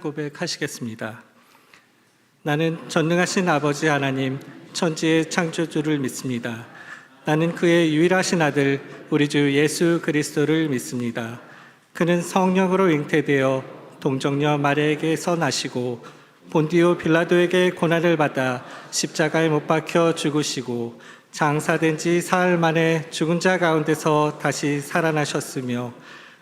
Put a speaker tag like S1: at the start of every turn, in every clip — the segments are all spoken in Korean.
S1: 고백하시겠습니다. 나는 전능하신 아버지 하나님, 천지의 창조주를 믿습니다. 나는 그의 유일하신 아들, 우리 주 예수 그리스도를 믿습니다. 그는 성령으로 잉태되어 동정녀 마리아에게서 나시고 본디오 빌라도에게 고난을 받아 십자가에 못 박혀 죽으시고 장사된 지 사흘 만에 죽은 자 가운데서 다시 살아나셨으며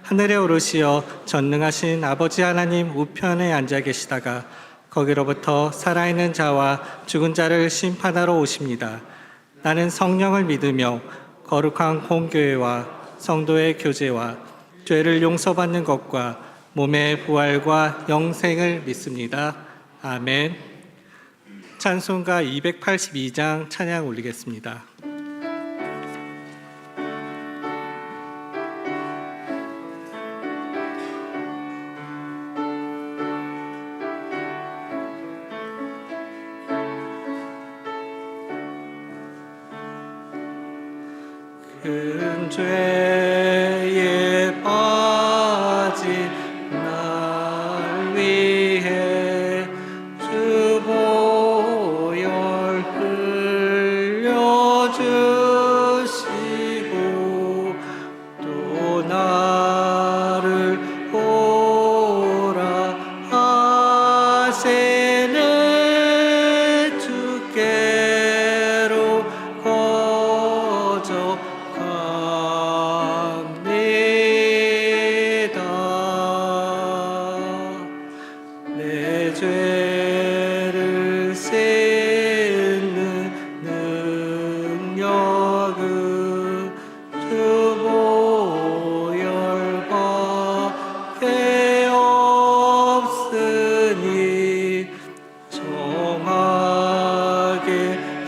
S1: 하늘에 오르시어 전능하신 아버지 하나님 우편에 앉아 계시다가 거기로부터 살아있는 자와 죽은 자를 심판하러 오십니다. 나는 성령을 믿으며 거룩한 공교회와 성도의 교제와 죄를 용서받는 것과 몸의 부활과 영생을 믿습니다. 아멘. 찬송가 282장 찬양 올리겠습니다. 큰 죄에 빠진 날 위해 주 보혈 흘려주시고 또 나를 오라 하시네. 주께로 거저 내 죄를 씻는 능력은 주 보혈밖에 없으니 정하게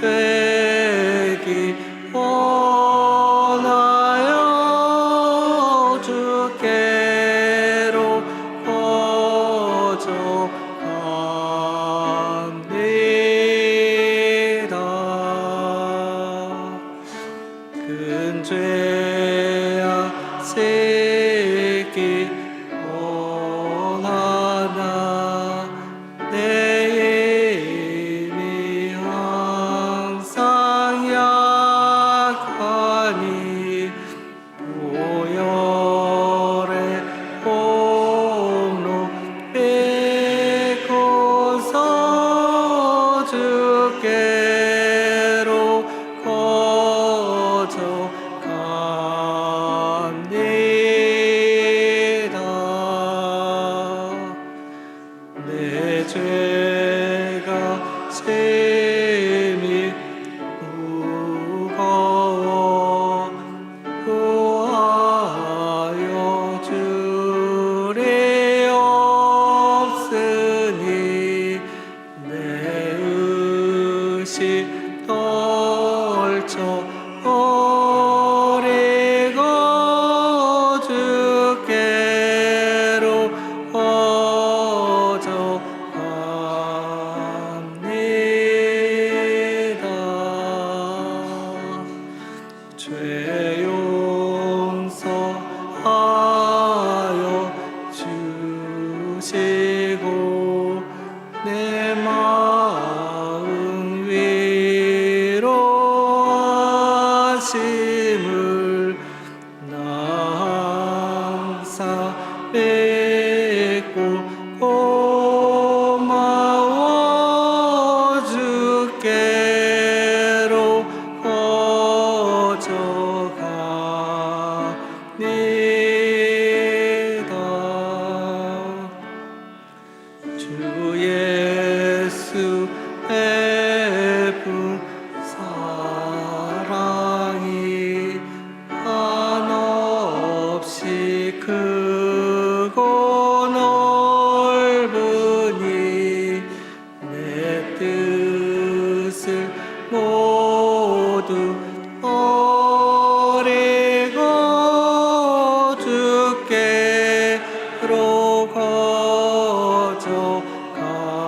S1: 되기 원하여 주께로 거저 큰 죄악 새끼 원하나 내 힘이 항상 약하니 보혈의 공로 베고서 주께로 거저 내 죄가 셈이 무거워 구하여 주리 없으니 내 의식 떨쳐 버리고 주께로 거저 죄 용서하여 주시고 내 마음 위로하심을 나 항상 뵙고 고마워. 주께로 거저 갑니다. 주 예수 베푼 사랑이 한없이 크고 넓으니 내 뜻을 모두 버리고 주께로 거저 갑니다.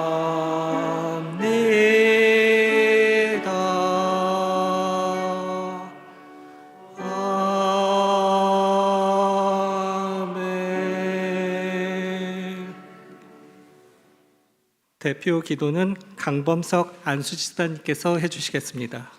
S1: 대표 기도는 강범석 안수지사님께서 해주시겠습니다.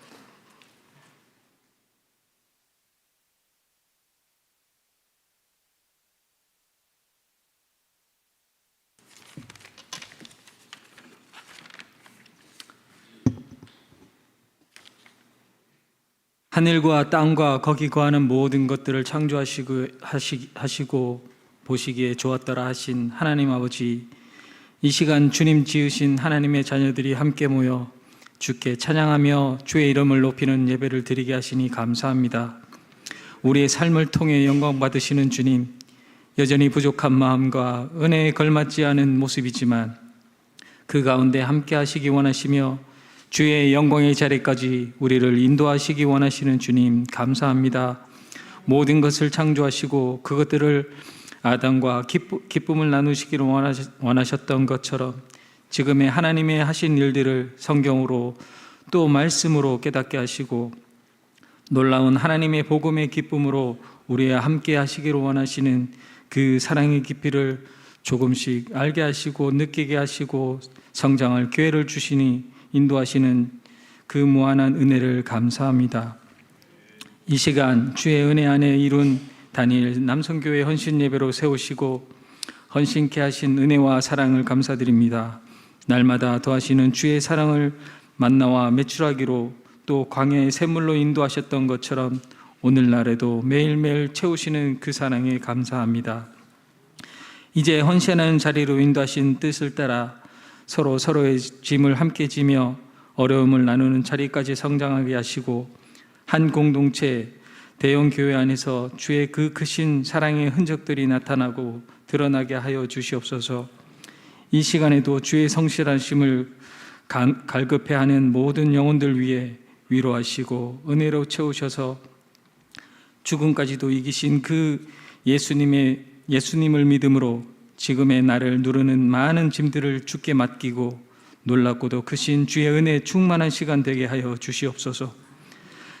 S2: 하늘과 땅과 거기 거하는 모든 것들을 창조하시고 보시기에 좋았더라 하신 하나님 아버지, 이 시간 주님 지으신 하나님의 자녀들이 함께 모여 주께 찬양하며 주의 이름을 높이는 예배를 드리게 하시니 감사합니다. 우리의 삶을 통해 영광 받으시는 주님, 여전히 부족한 마음과 은혜에 걸맞지 않은 모습이지만 그 가운데 함께 하시기 원하시며 주의 영광의 자리까지 우리를 인도하시기 원하시는 주님, 감사합니다. 모든 것을 창조하시고 그것들을 아담과 기쁨을 나누시기를 원하셨던 것처럼 지금의 하나님의 하신 일들을 성경으로 또 말씀으로 깨닫게 하시고 놀라운 하나님의 복음의 기쁨으로 우리와 함께 하시기를 원하시는 그 사랑의 깊이를 조금씩 알게 하시고 느끼게 하시고 성장할 기회를 주시니 인도하시는 그 무한한 은혜를 감사합니다. 이 시간 주의 은혜 안에 이룬 다니엘 남성교회 헌신 예배로 세우시고 헌신케 하신 은혜와 사랑을 감사드립니다. 날마다 더하시는 주의 사랑을 만나와 매출하기로 또 광야의 샘물로 인도하셨던 것처럼 오늘날에도 매일매일 채우시는 그 사랑에 감사합니다. 이제 헌신하는 자리로 인도하신 뜻을 따라 서로의 짐을 함께 지며 어려움을 나누는 자리까지 성장하게 하시고 한 공동체 대형 교회 안에서 주의 그 크신 사랑의 흔적들이 나타나고 드러나게 하여 주시옵소서. 이 시간에도 주의 성실하심을 갈급해하는 모든 영혼들 위해 위로하시고 은혜로 채우셔서 죽음까지도 이기신 그 예수님을 믿음으로 지금의 나를 누르는 많은 짐들을 주께 맡기고 놀랍고도 크신 주의 은혜 충만한 시간 되게 하여 주시옵소서.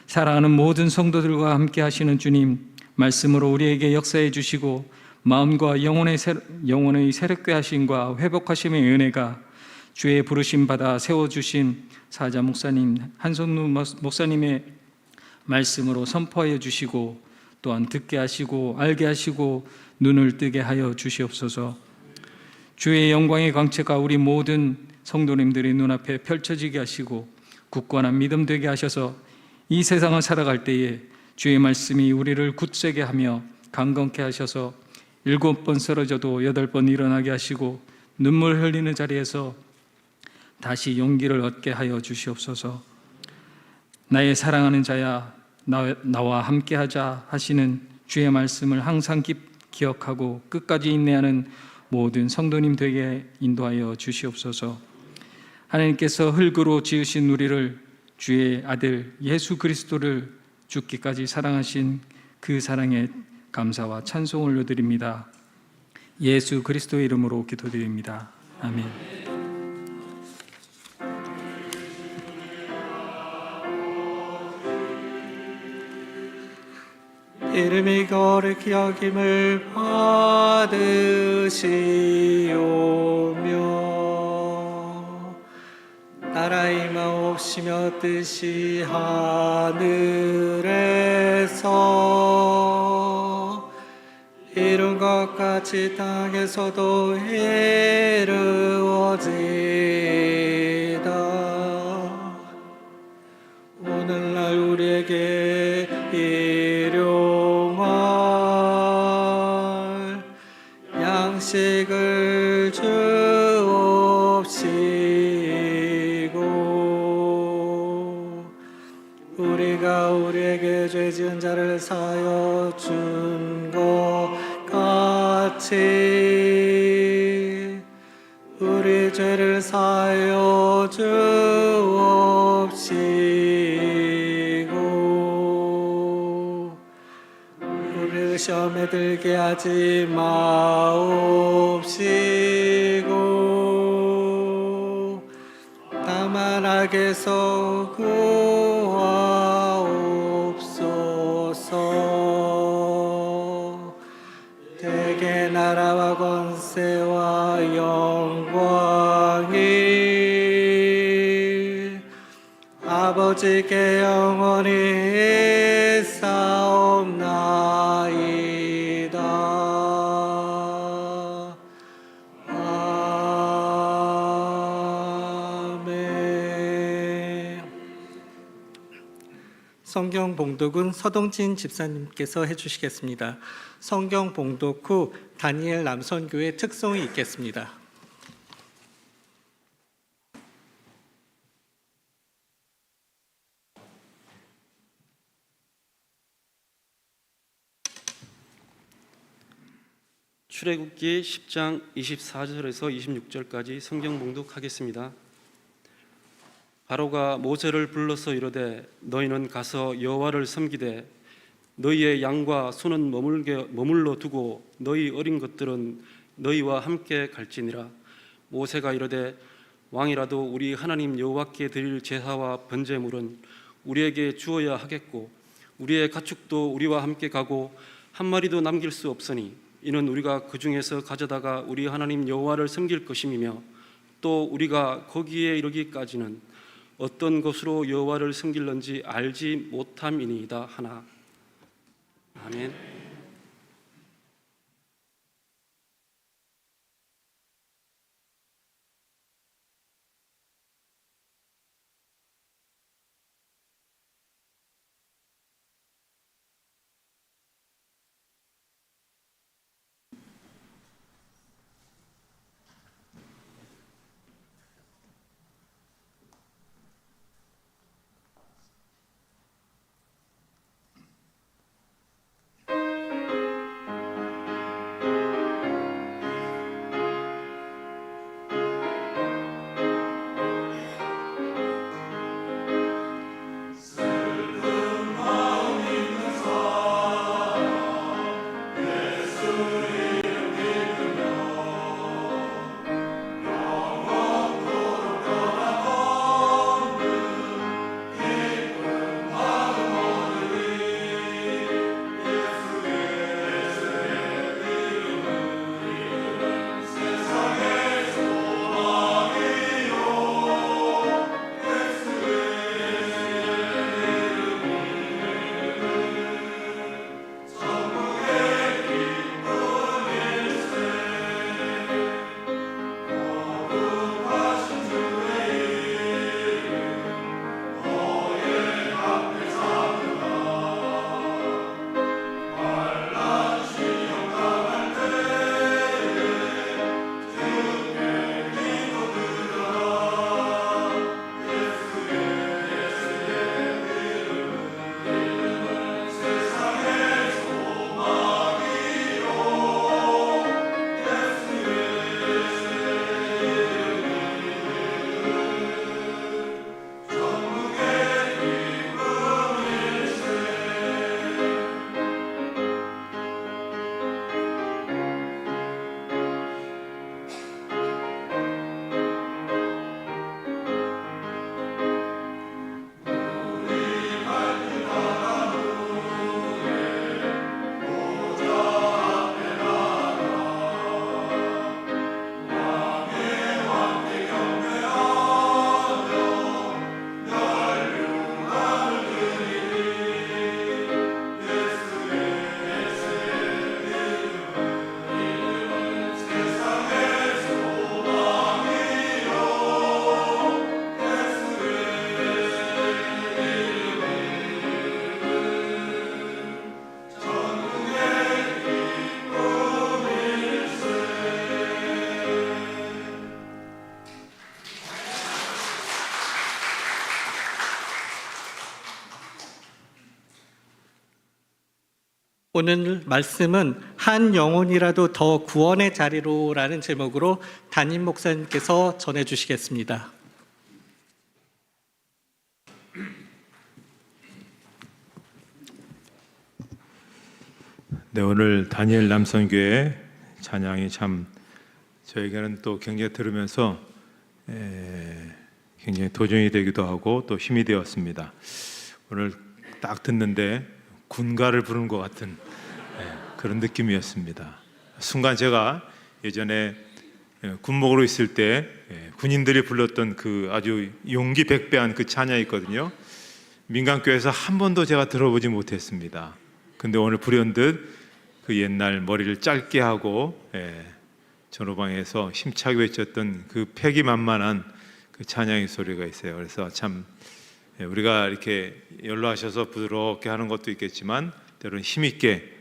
S2: 사랑하는 모든 성도들과 함께 하시는 주님, 말씀으로 우리에게 역사해 주시고 마음과 영혼의 새롭게 하심과 회복하심의 은혜가 주의 부르심 받아 세워주신 사자 목사님, 한성루 목사님의 말씀으로 선포하여 주시고 또한 듣게 하시고 알게 하시고 눈을 뜨게 하여 주시옵소서. 주의 영광의 광채가 우리 모든 성도님들의 눈앞에 펼쳐지게 하시고 굳건한 믿음 되게 하셔서 이 세상을 살아갈 때에 주의 말씀이 우리를 굳세게 하며 강건케 하셔서 7번 쓰러져도 8번 일어나게 하시고 눈물 흘리는 자리에서 다시 용기를 얻게 하여 주시옵소서. 나의 사랑하는 자야 나와 함께하자 하시는 주의 말씀을 항상 기억하고 끝까지 인내하는 모든 성도님 되게 인도하여 주시옵소서. 하나님께서 흙으로 지으신 우리를 주의 아들 예수 그리스도를 죽기까지 사랑하신 그 사랑에 감사와 찬송을 올려드립니다. 예수 그리스도의 이름으로 기도드립니다. 아멘.
S1: 이름이 거룩히 여김을 받으시오며 나라의 마옵시며 뜻이 하늘에서 이룬 것 같이 땅에서도 이루어지이다. 오늘날 우리에게 일용할 양식을 주옵시고 우리가 우리에게 죄 지은 자를 사하여 준 것 같이 우리 죄를 사하여 주옵시고 우리를 시험에 들게 하지 마옵시고 다만 악에서 구하옵소서. 대개 나라와 권세와 영광이 아버지께 영원히 싸움나이다. 아멘. 성경 봉독은 서동진 집사님께서 해주시겠습니다. 성경 봉독 후 다니엘 남선교회 특송이 있겠습니다.
S3: 출애굽기 10장 24절에서 26절까지 성경 봉독하겠습니다. 바로가 모세를 불러서 이르되 너희는 가서 여호와를 섬기되 너희의 양과 소는 머물러 두고 너희 어린 것들은 너희와 함께 갈지니라. 모세가 이르되 왕이라도 우리 하나님 여호와께 드릴 제사와 번제물은 우리에게 주어야 하겠고 우리의 가축도 우리와 함께 가고 한 마리도 남길 수 없으니 이는 우리가 그 중에서 가져다가 우리 하나님 여호와를 섬길 것임이며 또 우리가 거기에 이르기까지는 어떤 것으로 여호와를 섬길는지 알지 못함이니이다 하나. 아멘.
S1: 오늘 말씀은 한 영혼이라도 더 구원의 자리로라는 제목으로 담임 목사님께서 전해주시겠습니다.
S4: 네, 오늘 다니엘 남선교회 찬양이 참 저에게는 또 굉장히 들으면서 굉장히 도전이 되기도 하고 또 힘이 되었습니다. 오늘 딱 듣는데 군가를 부르는 것 같은 그런 느낌이었습니다. 순간 제가 예전에 군목으로 있을 때 군인들이 불렀던 그 아주 용기 백배한 그 찬양이 있거든요. 민간교회에서 한 번도 제가 들어보지 못했습니다. 근데 오늘 불현듯 그 옛날 머리를 짧게 하고 전호방에서 힘차게 외쳤던 그 패기만만한 그 찬양의 소리가 있어요. 그래서 참 우리가 이렇게 연로하셔서 부드럽게 하는 것도 있겠지만 때로는 힘있게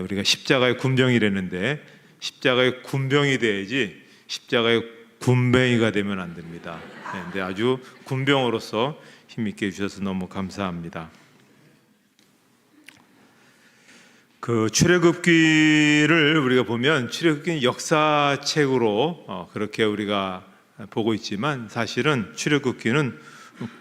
S4: 우리가 십자가의 군병이라는데 십자가의 군병이 돼야지 십자가의 군뱅이가 되면 안 됩니다. 근데 아주 군병으로서 힘있게 해주셔서 너무 감사합니다. 그 출애굽기를 우리가 보면 출애굽기는 역사책으로 그렇게 우리가 보고 있지만 사실은 출애굽기는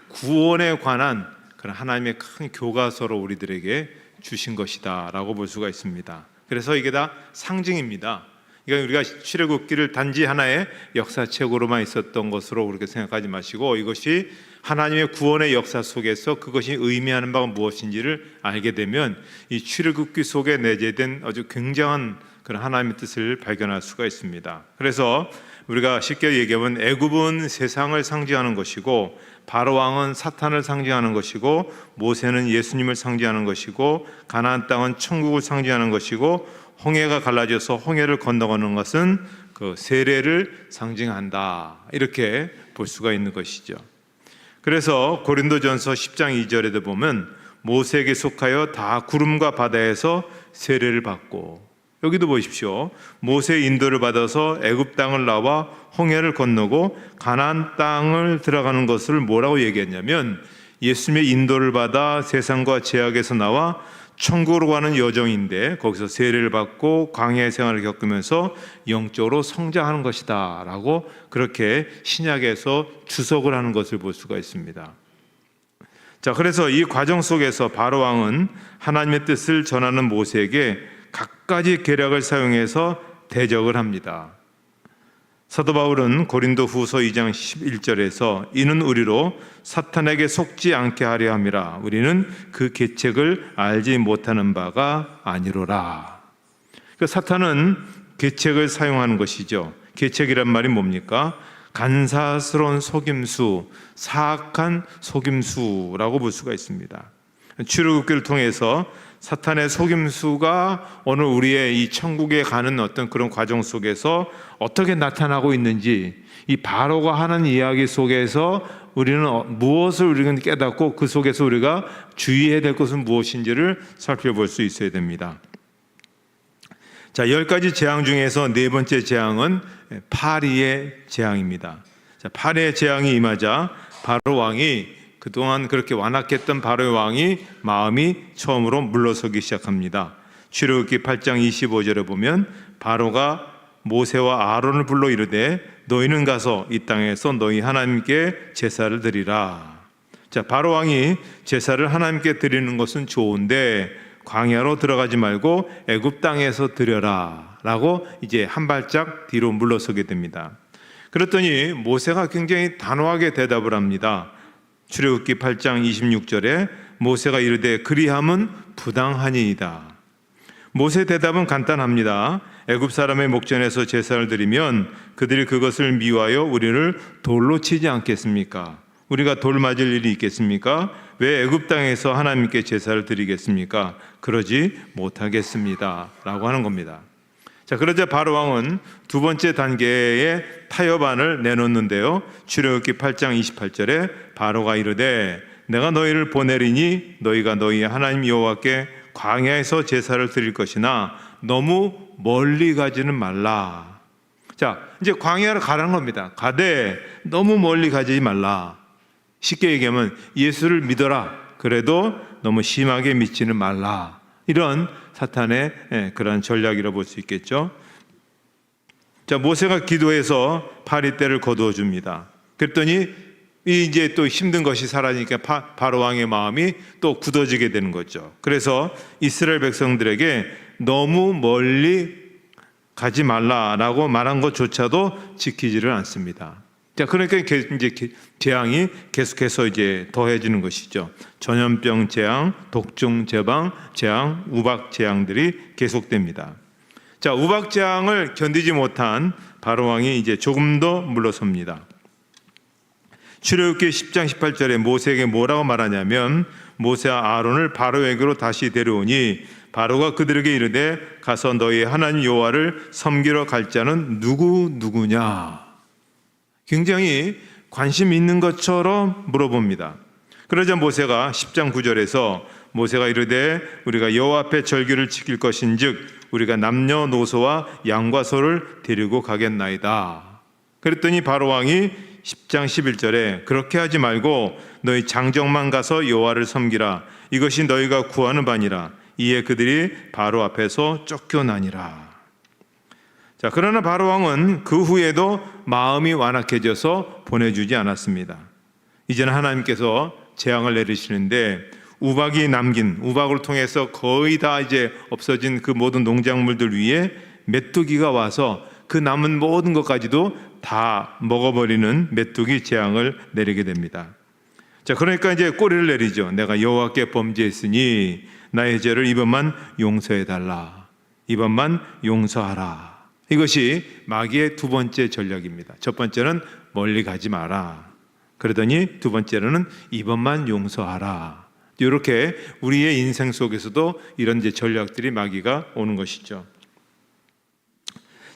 S4: 구원에 관한 그런 하나님의 큰 교과서로 우리들에게 주신 것이다라고 볼 수가 있습니다. 그래서 이게 다 상징입니다. 그러니까 우리가 출애굽기를 단지 하나의 역사책으로만 있었던 것으로 그렇게 생각하지 마시고 이것이 하나님의 구원의 역사 속에서 그것이 의미하는 바가 무엇인지를 알게 되면 이 출애굽기 속에 내재된 아주 굉장한 그런 하나님의 뜻을 발견할 수가 있습니다. 그래서 우리가 쉽게 얘기하면 애굽은 세상을 상징하는 것이고 바로 왕은 사탄을 상징하는 것이고 모세는 예수님을 상징하는 것이고 가나안 땅은 천국을 상징하는 것이고 홍해가 갈라져서 홍해를 건너가는 것은 그 세례를 상징한다. 이렇게 볼 수가 있는 것이죠. 그래서 고린도전서 10장 2절에도 보면 모세에게 속하여 다 구름과 바다에서 세례를 받고 여기도 보십시오. 모세의 인도를 받아서 애굽 땅을 나와 홍해를 건너고 가나안 땅을 들어가는 것을 뭐라고 얘기했냐면 예수님의 인도를 받아 세상과 죄악에서 나와 천국으로 가는 여정인데 거기서 세례를 받고 광야 생활을 겪으면서 영적으로 성장하는 것이다 라고 그렇게 신약에서 주석을 하는 것을 볼 수가 있습니다. 자, 그래서 이 과정 속에서 바로 왕은 하나님의 뜻을 전하는 모세에게 갖가지 계략을 사용해서 대적을 합니다. 사도 바울은 고린도 후서 2장 11절에서 이는 우리로 사탄에게 속지 않게 하려 함이라 우리는 그 계책을 알지 못하는 바가 아니로라. 그러니까 사탄은 계책을 사용하는 것이죠. 계책이란 말이 뭡니까? 간사스러운 속임수, 사악한 속임수라고 볼 수가 있습니다. 출애굽기를 통해서 사탄의 속임수가 오늘 우리의 이 천국에 가는 어떤 그런 과정 속에서 어떻게 나타나고 있는지 이 바로가 하는 이야기 속에서 우리는 무엇을 우리가 깨닫고 그 속에서 우리가 주의해야 될 것은 무엇인지를 살펴볼 수 있어야 됩니다. 자, 10가지 재앙 중에서 네 번째 재앙은 파리의 재앙입니다. 자, 파리의 재앙이 임하자 바로 왕이 그동안 그렇게 완악했던 바로의 왕이 마음이 처음으로 물러서기 시작합니다. 출애굽기 8장 25절에 보면 바로가 모세와 아론을 불러 이르되 너희는 가서 이 땅에서 너희 하나님께 제사를 드리라. 자, 바로 왕이 제사를 하나님께 드리는 것은 좋은데 광야로 들어가지 말고 애굽 땅에서 드려라 라고 이제 한 발짝 뒤로 물러서게 됩니다. 그랬더니 모세가 굉장히 단호하게 대답을 합니다. 출애굽기 8장 26절에 모세가 이르되 그리함은 부당하니이다. 모세의 대답은 간단합니다. 애굽 사람의 목전에서 제사를 드리면 그들이 그것을 미워하여 우리를 돌로 치지 않겠습니까? 우리가 돌 맞을 일이 있겠습니까? 왜 애굽 땅에서 하나님께 제사를 드리겠습니까? 그러지 못하겠습니다 라고 하는 겁니다. 자, 그러자 바로 왕은 두 번째 단계의 타협안을 내놓는데요. 출애굽기 8장 28절에 바로가 이르되 내가 너희를 보내리니 너희가 너희 하나님 여호와께 광야에서 제사를 드릴 것이나 너무 멀리 가지는 말라. 자, 이제 광야로 가라는 겁니다. 가되 너무 멀리 가지 말라. 쉽게 얘기하면 예수를 믿어라. 그래도 너무 심하게 믿지는 말라. 이런 사탄의 그런 전략이라고 볼 수 있겠죠. 자, 모세가 기도해서 파리떼를 거두어 줍니다. 그랬더니 이제 또 힘든 것이 사라지니까 바로 왕의 마음이 또 굳어지게 되는 거죠. 그래서 이스라엘 백성들에게 너무 멀리 가지 말라라고 말한 것조차도 지키지를 않습니다. 자, 그러니까 이제 재앙이 계속해서 이제 더해지는 것이죠. 전염병 재앙, 독종 재앙, 우박 재앙들이 계속됩니다. 자, 우박 재앙을 견디지 못한 바로 왕이 이제 조금 더 물러섭니다. 출애굽기 10장 18절에 모세에게 뭐라고 말하냐면 모세와 아론을 바로에게로 다시 데려오니 바로가 그들에게 이르되 가서 너희 하나님 여호와를 섬기러 갈 자는 누구냐. 굉장히 관심 있는 것처럼 물어봅니다. 그러자 모세가 10장 9절에서 모세가 이르되 우리가 여호와 앞에 절기를 지킬 것인즉 우리가 남녀노소와 양과 소를 데리고 가겠나이다. 그랬더니 바로 왕이 10장 11절에 그렇게 하지 말고 너희 장정만 가서 여호와를 섬기라. 이것이 너희가 구하는 바니라. 이에 그들이 바로 앞에서 쫓겨나니라. 자, 그러나 바로 왕은 그 후에도 마음이 완악해져서 보내주지 않았습니다. 이제는 하나님께서 재앙을 내리시는데 우박을 통해서 거의 다 이제 없어진 그 모든 농작물들 위에 메뚜기가 와서 그 남은 모든 것까지도 다 먹어버리는 메뚜기 재앙을 내리게 됩니다. 자, 그러니까 이제 꼬리를 내리죠. 내가 여호와께 범죄했으니 나의 죄를 이번만 용서해달라. 이번만 용서하라. 이것이 마귀의 두 번째 전략입니다. 첫 번째는 멀리 가지 마라. 그러더니 두 번째로는 이번만 용서하라. 이렇게 우리의 인생 속에서도 이런 이제 전략들이 마귀가 오는 것이죠.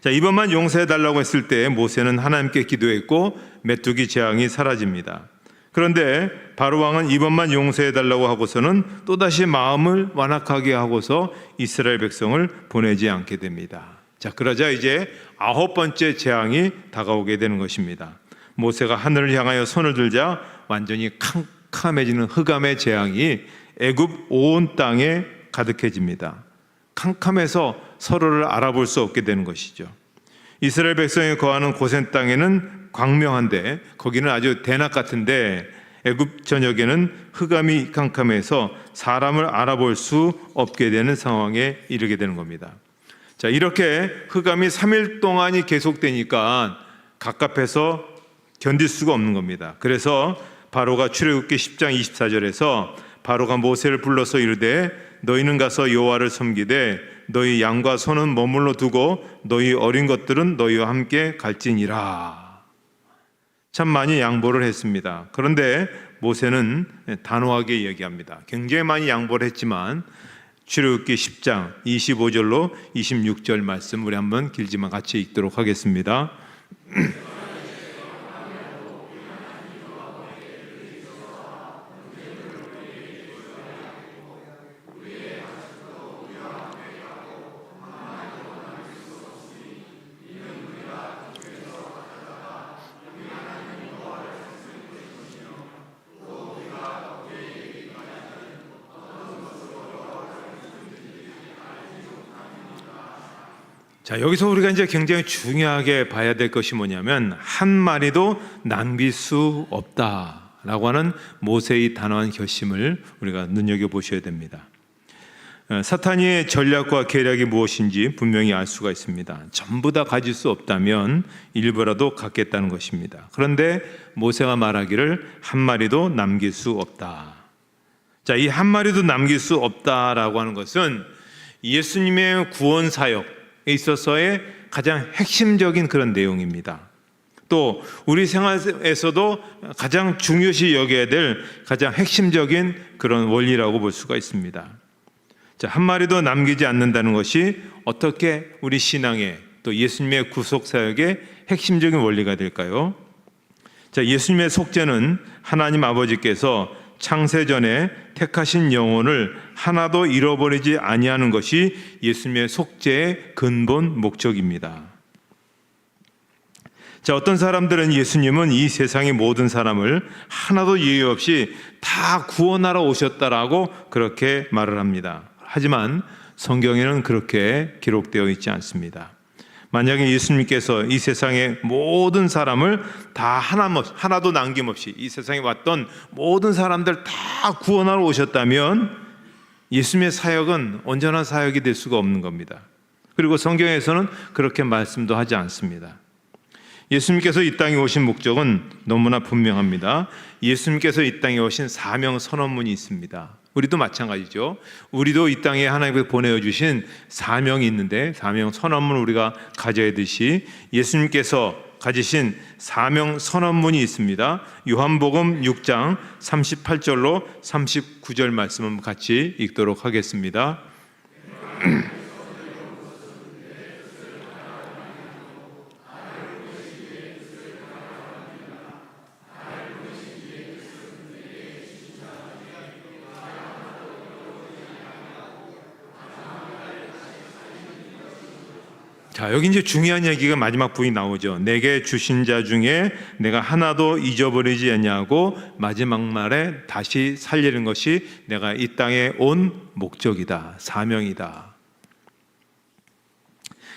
S4: 자, 이번만 용서해달라고 했을 때 모세는 하나님께 기도했고 메뚜기 재앙이 사라집니다. 그런데 바로 왕은 이번만 용서해달라고 하고서는 또다시 마음을 완악하게 하고서 이스라엘 백성을 보내지 않게 됩니다. 자, 그러자 이제 9번째 재앙이 다가오게 되는 것입니다. 모세가 하늘을 향하여 손을 들자 완전히 캄캄해지는 흑암의 재앙이 애굽 온 땅에 가득해집니다. 캄캄해서 서로를 알아볼 수 없게 되는 것이죠. 이스라엘 백성이 거하는 고센 땅에는 광명한데 거기는 아주 대낮 같은데 애굽 전역에는 흑암이 캄캄해서 사람을 알아볼 수 없게 되는 상황에 이르게 되는 겁니다. 자, 이렇게 흑암이 3일 동안이 계속되니까 갑갑해서 견딜 수가 없는 겁니다. 그래서 바로가 출애굽기 10장 24절에서 바로가 모세를 불러서 이르되 너희는 가서 여호와를 섬기되 너희 양과 소는 머물러 두고 너희 어린 것들은 너희와 함께 갈지니라. 참 많이 양보를 했습니다. 그런데 모세는 단호하게 얘기합니다. 굉장히 많이 양보를 했지만 출애굽기 10장 25절로 26절 말씀 우리 한번 길지만 같이 읽도록 하겠습니다. 자, 여기서 우리가 이제 굉장히 중요하게 봐야 될 것이 뭐냐면 한 마리도 남길 수 없다라고 하는 모세의 단호한 결심을 우리가 눈여겨보셔야 됩니다. 사탄의 전략과 계략이 무엇인지 분명히 알 수가 있습니다. 전부 다 가질 수 없다면 일부라도 갖겠다는 것입니다. 그런데 모세가 말하기를 한 마리도 남길 수 없다. 자, 이 한 마리도 남길 수 없다라고 하는 것은 예수님의 구원 사역에 있어서의 가장 핵심적인 그런 내용입니다. 또 우리 생활에서도 가장 중요시 여겨야 될 가장 핵심적인 그런 원리라고 볼 수가 있습니다. 자, 한 마리도 남기지 않는다는 것이 어떻게 우리 신앙의 또 예수님의 구속 사역의 핵심적인 원리가 될까요? 자, 예수님의 속죄는 하나님 아버지께서 창세전에 택하신 영혼을 하나도 잃어버리지 아니하는 것이 예수님의 속죄의 근본 목적입니다. 자, 어떤 사람들은 예수님은 이 세상의 모든 사람을 하나도 예외 없이 다 구원하러 오셨다라고 그렇게 말을 합니다. 하지만 성경에는 그렇게 기록되어 있지 않습니다. 만약에 예수님께서 이 세상의 모든 사람을 다 하나도 남김없이 이 세상에 왔던 모든 사람들 다 구원하러 오셨다면 예수님의 사역은 온전한 사역이 될 수가 없는 겁니다. 그리고 성경에서는 그렇게 말씀도 하지 않습니다. 예수님께서 이 땅에 오신 목적은 너무나 분명합니다. 예수님께서 이 땅에 오신 사명 선언문이 있습니다. 우리도 마찬가지죠. 우리도 이 땅에 하나님께서 보내주신 사명이 있는데 사명 선언문을 우리가 가져야 되듯이 예수님께서 가지신 사명 선언문이 있습니다. 요한복음 6장 38절로 39절 말씀을 같이 읽도록 하겠습니다. 자, 여기 이제 중요한 얘기가 마지막 부분이 나오죠. 내게 주신 자 중에 내가 하나도 잊어버리지 않냐고 마지막 말에 다시 살리는 것이 내가 이 땅에 온 목적이다, 사명이다.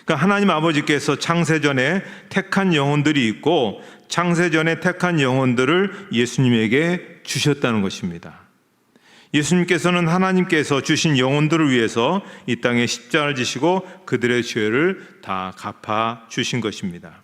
S4: 그러니까 하나님 아버지께서 창세전에 택한 영혼들이 있고 창세전에 택한 영혼들을 예수님에게 주셨다는 것입니다. 예수님께서는 하나님께서 주신 영혼들을 위해서 이 땅에 십자가를 지시고 그들의 죄를 다 갚아 주신 것입니다.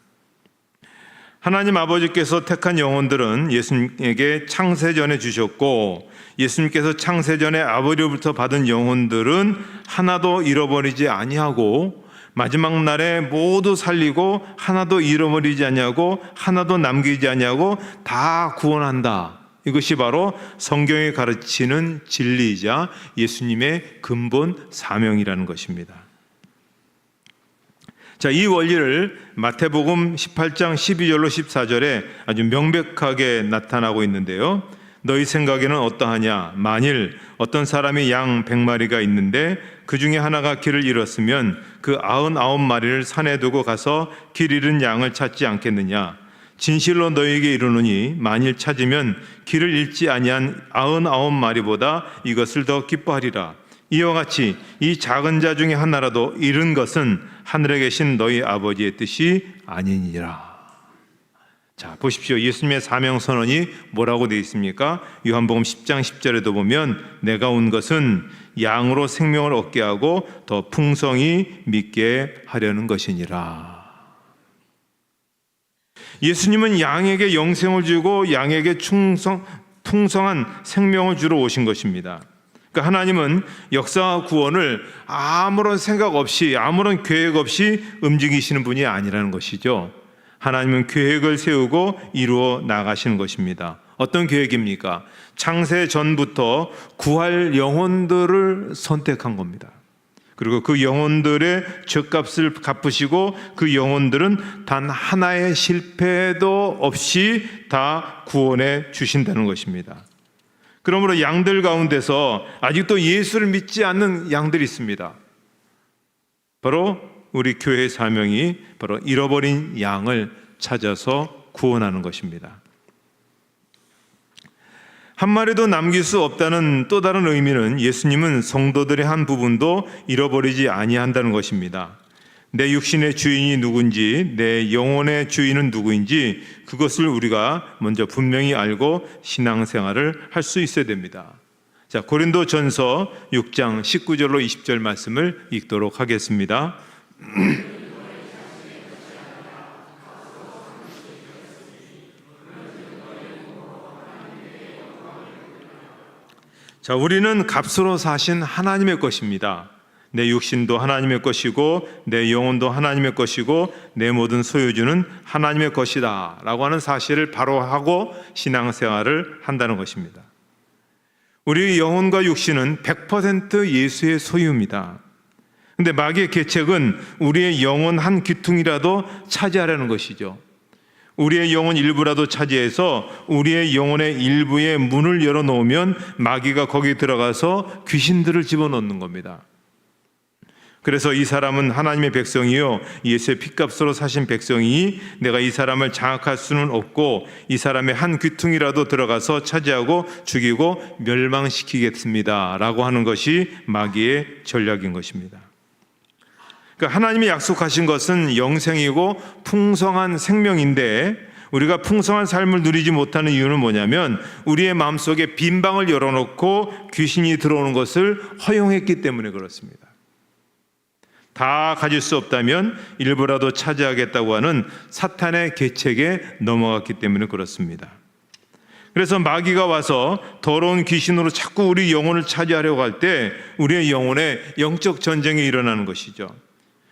S4: 하나님 아버지께서 택한 영혼들은 예수님에게 창세전에 주셨고 예수님께서 창세전에 아버지로부터 받은 영혼들은 하나도 잃어버리지 아니하고 마지막 날에 모두 살리고 하나도 잃어버리지 아니하고 하나도 남기지 아니하고 다 구원한다. 이것이 바로 성경이 가르치는 진리이자 예수님의 근본 사명이라는 것입니다. 자, 이 원리를 마태복음 18장 12절로 14절에 아주 명백하게 나타나고 있는데요. 너희 생각에는 어떠하냐? 만일 어떤 사람이 양 100마리가 있는데 그 중에 하나가 길을 잃었으면 그 99마리를 산에 두고 가서 길 잃은 양을 찾지 않겠느냐? 진실로 너희에게 이르노니 만일 찾으면 길을 잃지 아니한 99마리보다 이것을 더 기뻐하리라. 이와 같이 이 작은 자 중에 하나라도 잃은 것은 하늘에 계신 너희 아버지의 뜻이 아니니라. 자, 보십시오. 예수님의 사명 선언이 뭐라고 되어 있습니까? 요한복음 10장 10절에도 보면 내가 온 것은 양으로 생명을 얻게 하고 더 풍성히 믿게 하려는 것이니라. 예수님은 양에게 영생을 주고 양에게 풍성한 생명을 주러 오신 것입니다. 그러니까 하나님은 역사와 구원을 아무런 생각 없이 아무런 계획 없이 움직이시는 분이 아니라는 것이죠. 하나님은 계획을 세우고 이루어 나가시는 것입니다. 어떤 계획입니까? 창세 전부터 구할 영혼들을 선택한 겁니다. 그리고 그 영혼들의 죗값을 갚으시고 그 영혼들은 단 하나의 실패도 없이 다 구원해 주신다는 것입니다. 그러므로 양들 가운데서 아직도 예수를 믿지 않는 양들이 있습니다. 바로 우리 교회의 사명이 바로 잃어버린 양을 찾아서 구원하는 것입니다. 한 마리도 남길 수 없다는 또 다른 의미는 예수님은 성도들의 한 부분도 잃어버리지 아니한다는 것입니다. 내 육신의 주인이 누군지, 내 영혼의 주인은 누구인지 그것을 우리가 먼저 분명히 알고 신앙생활을 할 수 있어야 됩니다. 자, 고린도전서 6장 19절로 20절 말씀을 읽도록 하겠습니다. 자, 우리는 값으로 사신 하나님의 것입니다. 내 육신도 하나님의 것이고 내 영혼도 하나님의 것이고 내 모든 소유주는 하나님의 것이다 라고 하는 사실을 바로 하고 신앙생활을 한다는 것입니다. 우리 영혼과 육신은 100% 예수의 소유입니다. 그런데 마귀의 계책은 우리의 영혼 한 귀퉁이라도 차지하려는 것이죠. 우리의 영혼 일부라도 차지해서 우리의 영혼의 일부에 문을 열어놓으면 마귀가 거기 들어가서 귀신들을 집어넣는 겁니다. 그래서 이 사람은 하나님의 백성이요 예수의 피값으로 사신 백성이니 내가 이 사람을 장악할 수는 없고 이 사람의 한 귀퉁이라도 들어가서 차지하고 죽이고 멸망시키겠습니다 라고 하는 것이 마귀의 전략인 것입니다. 그러니까 하나님이 약속하신 것은 영생이고 풍성한 생명인데 우리가 풍성한 삶을 누리지 못하는 이유는 뭐냐면 우리의 마음속에 빈 방을 열어놓고 귀신이 들어오는 것을 허용했기 때문에 그렇습니다. 다 가질 수 없다면 일부라도 차지하겠다고 하는 사탄의 계책에 넘어갔기 때문에 그렇습니다. 그래서 마귀가 와서 더러운 귀신으로 자꾸 우리 영혼을 차지하려고 할 때 우리의 영혼에 영적 전쟁이 일어나는 것이죠.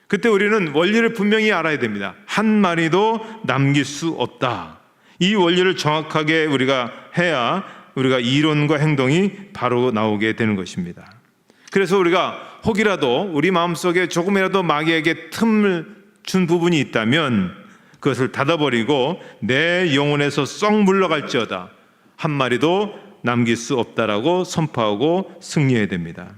S4: 그때 우리는 원리를 분명히 알아야 됩니다. 한 마리도 남길 수 없다. 이 원리를 정확하게 우리가 해야 우리가 이론과 행동이 바로 나오게 되는 것입니다. 그래서 우리가 혹이라도 우리 마음속에 조금이라도 마귀에게 틈을 준 부분이 있다면 그것을 닫아버리고 내 영혼에서 썩 물러갈지어다. 한 마리도 남길 수 없다라고 선포하고 승리해야 됩니다.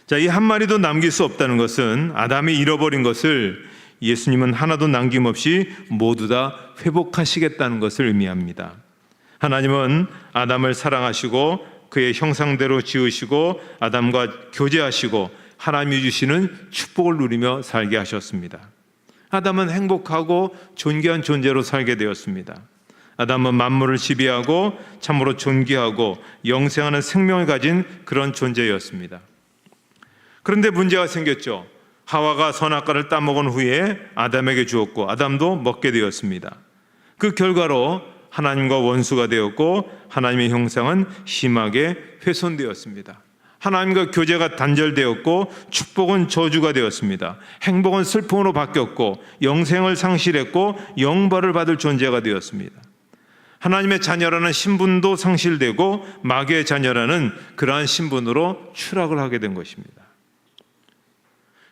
S4: 자, 이 한 마리도 남길 수 없다는 것은 아담이 잃어버린 것을 예수님은 하나도 남김없이 모두 다 회복하시겠다는 것을 의미합니다. 하나님은 아담을 사랑하시고 그의 형상대로 지으시고 아담과 교제하시고 하나님이 주시는 축복을 누리며 살게 하셨습니다. 아담은 행복하고 존귀한 존재로 살게 되었습니다. 아담은 만물을 지배하고 참으로 존귀하고 영생하는 생명을 가진 그런 존재였습니다. 그런데 문제가 생겼죠. 하와가 선악과를 따먹은 후에 아담에게 주었고 아담도 먹게 되었습니다. 그 결과로 하나님과 원수가 되었고 하나님의 형상은 심하게 훼손되었습니다. 하나님과 교제가 단절되었고 축복은 저주가 되었습니다. 행복은 슬픔으로 바뀌었고 영생을 상실했고 영벌을 받을 존재가 되었습니다. 하나님의 자녀라는 신분도 상실되고 마귀의 자녀라는 그러한 신분으로 추락을 하게 된 것입니다.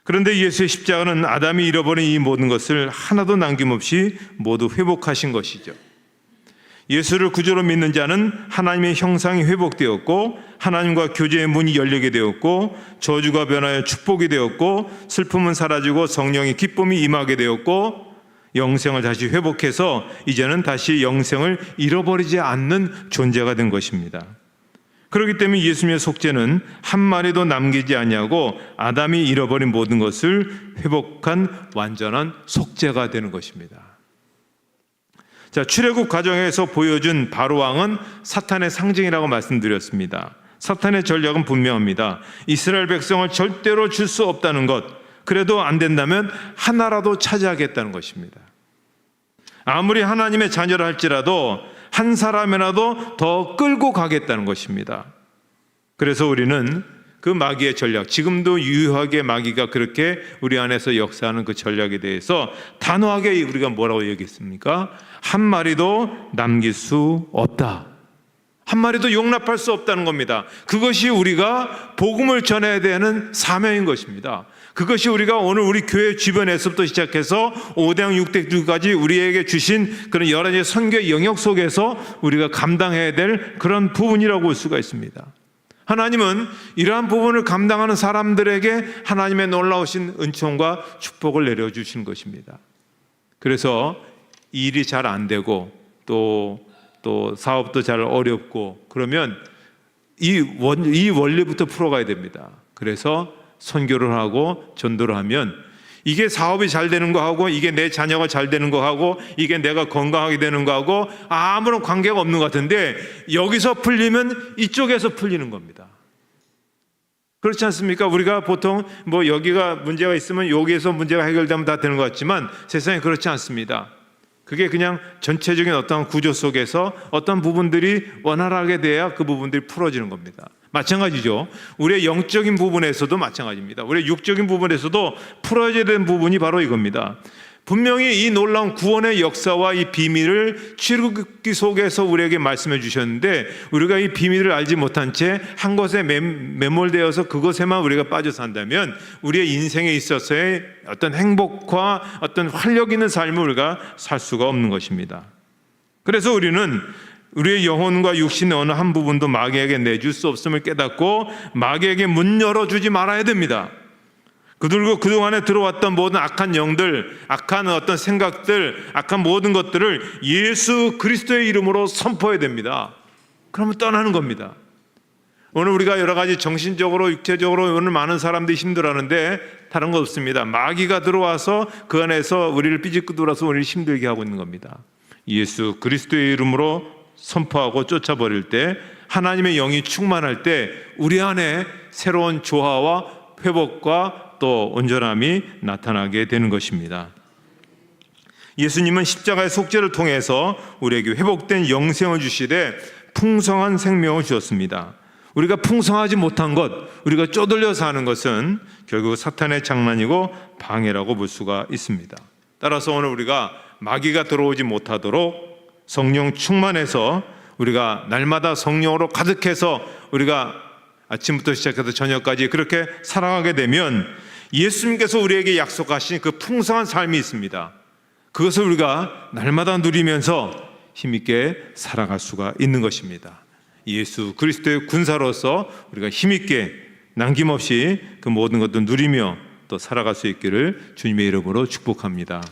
S4: 그런데 예수의 십자가는 아담이 잃어버린 이 모든 것을 하나도 남김없이 모두 회복하신 것이죠. 예수를 구주로 믿는 자는 하나님의 형상이 회복되었고 하나님과 교제의 문이 열리게 되었고 저주가 변하여 축복이 되었고 슬픔은 사라지고 성령의 기쁨이 임하게 되었고 영생을 다시 회복해서 이제는 다시 영생을 잃어버리지 않는 존재가 된 것입니다. 그렇기 때문에 예수님의 속죄는 한 마리도 남기지 아니하고 아담이 잃어버린 모든 것을 회복한 완전한 속죄가 되는 것입니다. 자, 출애굽 과정에서 보여준 바로왕은 사탄의 상징이라고 말씀드렸습니다. 사탄의 전략은 분명합니다. 이스라엘 백성을 절대로 줄 수 없다는 것, 그래도 안 된다면 하나라도 차지하겠다는 것입니다. 아무리 하나님의 자녀라 할지라도 한 사람이라도 더 끌고 가겠다는 것입니다. 그래서 우리는 그 마귀의 전략, 지금도 유효하게 마귀가 그렇게 우리 안에서 역사하는 그 전략에 대해서 단호하게 우리가 뭐라고 얘기했습니까? 한 마리도 남길 수 없다. 한 마리도 용납할 수 없다는 겁니다. 그것이 우리가 복음을 전해야 되는 사명인 것입니다. 그것이 우리가 오늘 우리 교회 주변에서부터 시작해서 5대양 6대주까지 우리에게 주신 그런 여러 가지 선교의 영역 속에서 우리가 감당해야 될 그런 부분이라고 볼 수가 있습니다. 하나님은 이러한 부분을 감당하는 사람들에게 하나님의 놀라우신 은총과 축복을 내려주신 것입니다. 그래서 일이 잘 안 되고 또 사업도 잘 어렵고 그러면 이 원리부터 풀어가야 됩니다. 그래서 선교를 하고 전도를 하면 이게 사업이 잘 되는 거하고 이게 내 자녀가 잘 되는 거하고 이게 내가 건강하게 되는 거하고 아무런 관계가 없는 것 같은데 여기서 풀리면 이쪽에서 풀리는 겁니다. 그렇지 않습니까? 우리가 보통 뭐 여기가 문제가 있으면 여기에서 문제가 해결되면 다 되는 것 같지만 세상에 그렇지 않습니다. 그게 그냥 전체적인 어떤 구조 속에서 어떤 부분들이 원활하게 돼야 그 부분들이 풀어지는 겁니다. 마찬가지죠. 우리의 영적인 부분에서도 마찬가지입니다. 우리의 육적인 부분에서도 풀어져야 되는 부분이 바로 이겁니다. 분명히 이 놀라운 구원의 역사와 이 비밀을 출애굽기 속에서 우리에게 말씀해 주셨는데 우리가 이 비밀을 알지 못한 채 한 것에 매몰되어서 그것에만 우리가 빠져 산다면 우리의 인생에 있어서의 어떤 행복과 어떤 활력 있는 삶을 우리가 살 수가 없는 것입니다. 그래서 우리는 우리의 영혼과 육신의 어느 한 부분도 마귀에게 내줄 수 없음을 깨닫고 마귀에게 문 열어주지 말아야 됩니다. 그리고 그동안에 들어왔던 모든 악한 영들, 악한 어떤 생각들, 악한 모든 것들을 예수 그리스도의 이름으로 선포해야 됩니다. 그러면 떠나는 겁니다. 오늘 우리가 여러 가지 정신적으로 육체적으로 오늘 많은 사람들이 힘들어하는데 다른 거 없습니다. 마귀가 들어와서 그 안에서 우리를 삐집고 돌아서 우리를 힘들게 하고 있는 겁니다. 예수 그리스도의 이름으로 선포하고 쫓아버릴 때 하나님의 영이 충만할 때 우리 안에 새로운 조화와 회복과 또 온전함이 나타나게 되는 것입니다. 예수님은 십자가의 속죄를 통해서 우리에게 회복된 영생을 주시되 풍성한 생명을 주셨습니다. 우리가 풍성하지 못한 것, 우리가 쪼들려 사는 것은 결국 사탄의 장난이고 방해라고 볼 수가 있습니다. 따라서 오늘 우리가 마귀가 들어오지 못하도록 성령 충만해서 우리가 날마다 성령으로 가득해서 우리가 아침부터 시작해서 저녁까지 그렇게 살아가게 되면 예수님께서 우리에게 약속하신 그 풍성한 삶이 있습니다. 그것을 우리가 날마다 누리면서 힘있게 살아갈 수가 있는 것입니다. 예수 그리스도의 군사로서 우리가 힘있게 남김없이 그 모든 것도 누리며 또 살아갈 수 있기를 주님의 이름으로 축복합니다.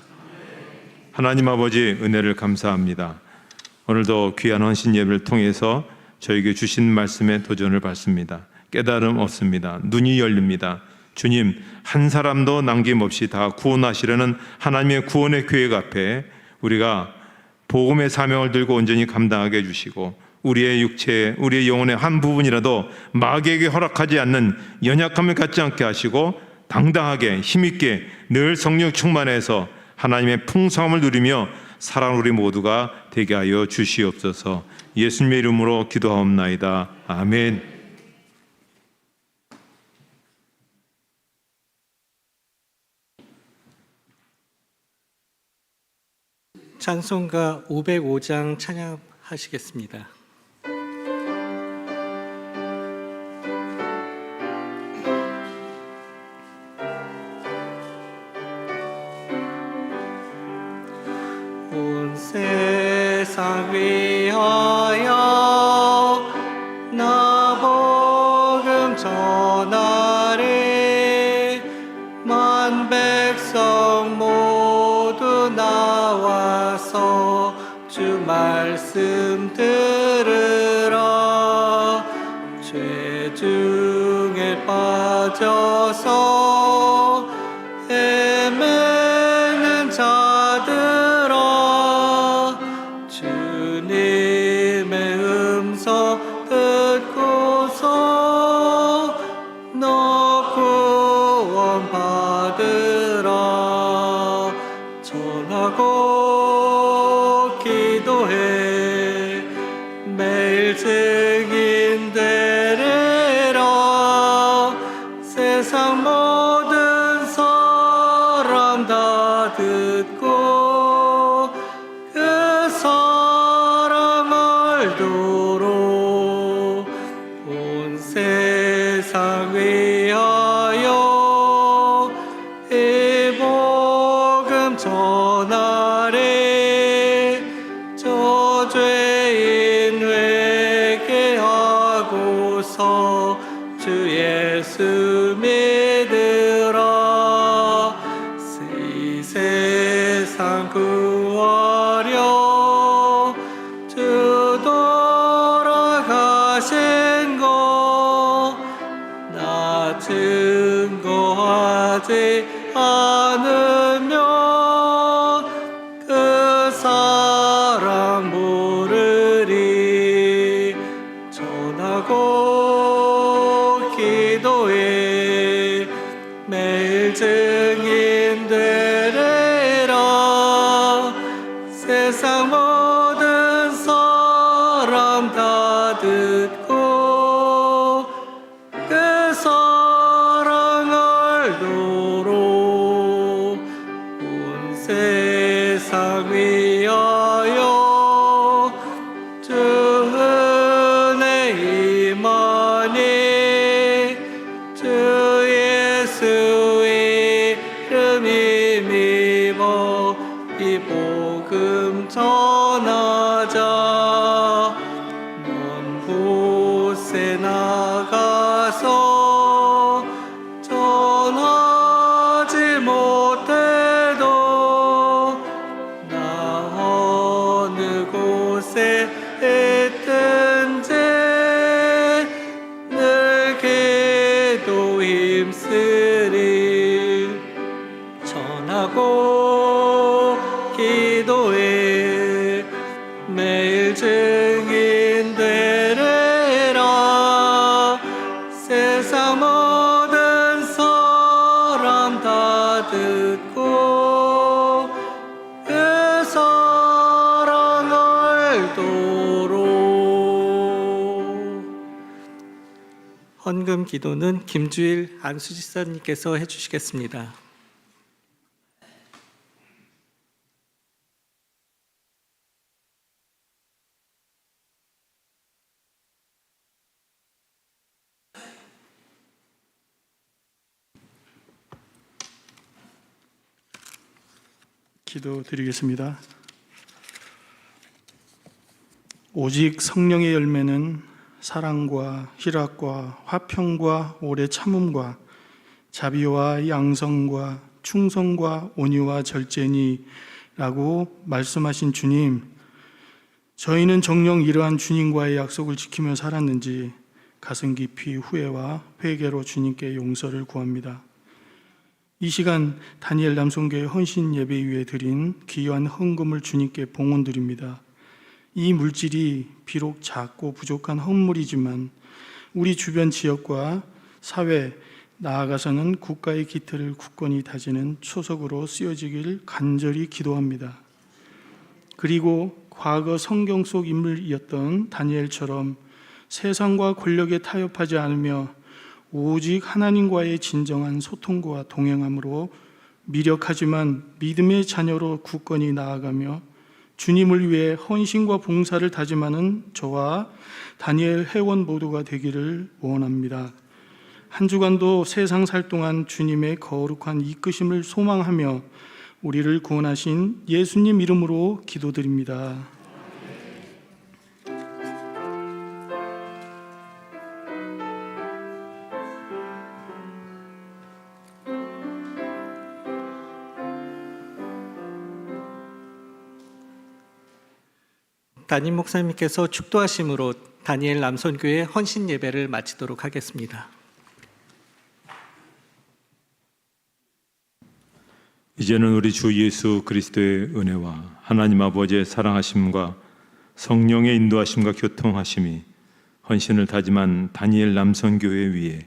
S4: 하나님 아버지 은혜를 감사합니다. 오늘도 귀한 헌신 예배를 통해서 저에게 주신 말씀에 도전을 받습니다. 깨달음 얻습니다. 눈이 열립니다. 주님, 한 사람도 남김없이 다 구원하시려는 하나님의 구원의 계획 앞에 우리가 복음의 사명을 들고 온전히 감당하게 해주시고 우리의 육체, 우리의 영혼의 한 부분이라도 마귀에게 허락하지 않는 연약함을 갖지 않게 하시고 당당하게 힘있게 늘 성령 충만해서 하나님의 풍성함을 누리며 살아가는 우리 모두가 되게 하여 주시옵소서. 예수님의 이름으로 기도하옵나이다. 아멘.
S1: 찬송가 505장 찬양하시겠습니다. 온 세상 위하여 나 복음 전하리 만 백성 모두 나와서 주 말씀 들으라. 죄 중에 빠져서 헤매는 자들아 주님의 음성 듣고서 너 구원 받으라. 전하고 기도해 매일 증인 되리라. 세상 모든 사람 다 듣고 그 사랑 알도록 온 세상 위하여 이 복음 전하리. 저 죄인 회개하고서 주 예수 믿으라. 이 세상 구하려 주 돌아가신 거 나 증거하지 않으면 그 사랑 모르리. 전하고 기도해 매일 증인 되리라. 세상 모든 사람 다 듣고 그 사랑 알도록 온 세상 위하여 주 은혜 임하니. 주 예수 이름 힘입어 이 복음 전하자. 먼 곳에 나가서 전하지 못해도 나 어느 곳에 있든지 늘 기도 힘쓰리. 전하고 기도해 매일 증인 되리라. 세상 모든 사람 다 듣고 그 사랑 알도록 헌금 기도는 김주일 안수집사님께서 해주시겠습니다.
S5: 기도드리겠습니다. 오직 성령의 열매는 사랑과 희락과 화평과 오래 참음과 자비와 양성과 충성과 온유와 절제니 라고 말씀하신 주님, 저희는 정녕 이러한 주님과의 약속을 지키며 살았는지 가슴 깊이 후회와 회개로 주님께 용서를 구합니다. 이 시간 다니엘 남성교회 헌신 예배 위에 드린 귀한 헌금을 주님께 봉헌드립니다. 이 물질이 비록 작고 부족한 헌물이지만 우리 주변 지역과 사회, 나아가서는 국가의 기틀을 굳건히 다지는 초석으로 쓰여지길 간절히 기도합니다. 그리고 과거 성경 속 인물이었던 다니엘처럼 세상과 권력에 타협하지 않으며 오직 하나님과의 진정한 소통과 동행함으로 미력하지만 믿음의 자녀로 굳건히 나아가며 주님을 위해 헌신과 봉사를 다짐하는 저와 다니엘 회원 모두가 되기를 원합니다. 한 주간도 세상 살 동안 주님의 거룩한 이끄심을 소망하며 우리를 구원하신 예수님 이름으로 기도드립니다.
S1: 담임 목사님께서 축도하심으로 다니엘 남선교회 헌신 예배를 마치도록 하겠습니다.
S4: 이제는 우리 주 예수 그리스도의 은혜와 하나님 아버지의 사랑하심과 성령의 인도하심과 교통하심이 헌신을 다짐한 다니엘 남선교회 위에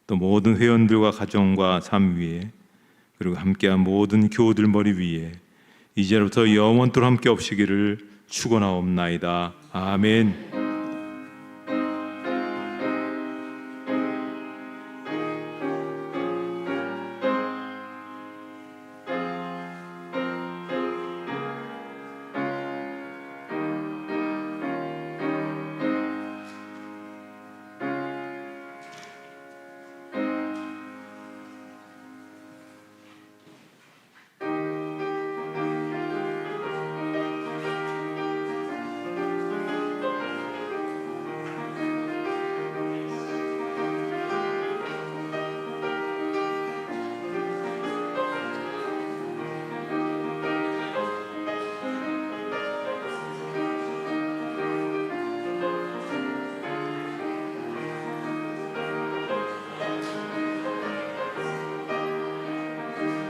S4: 또 모든 회원들과 가정과 삶 위에 그리고 함께한 모든 교우들 머리 위에 이제부터 영원토록 함께 없으기를 축원하옵나이다. 아멘.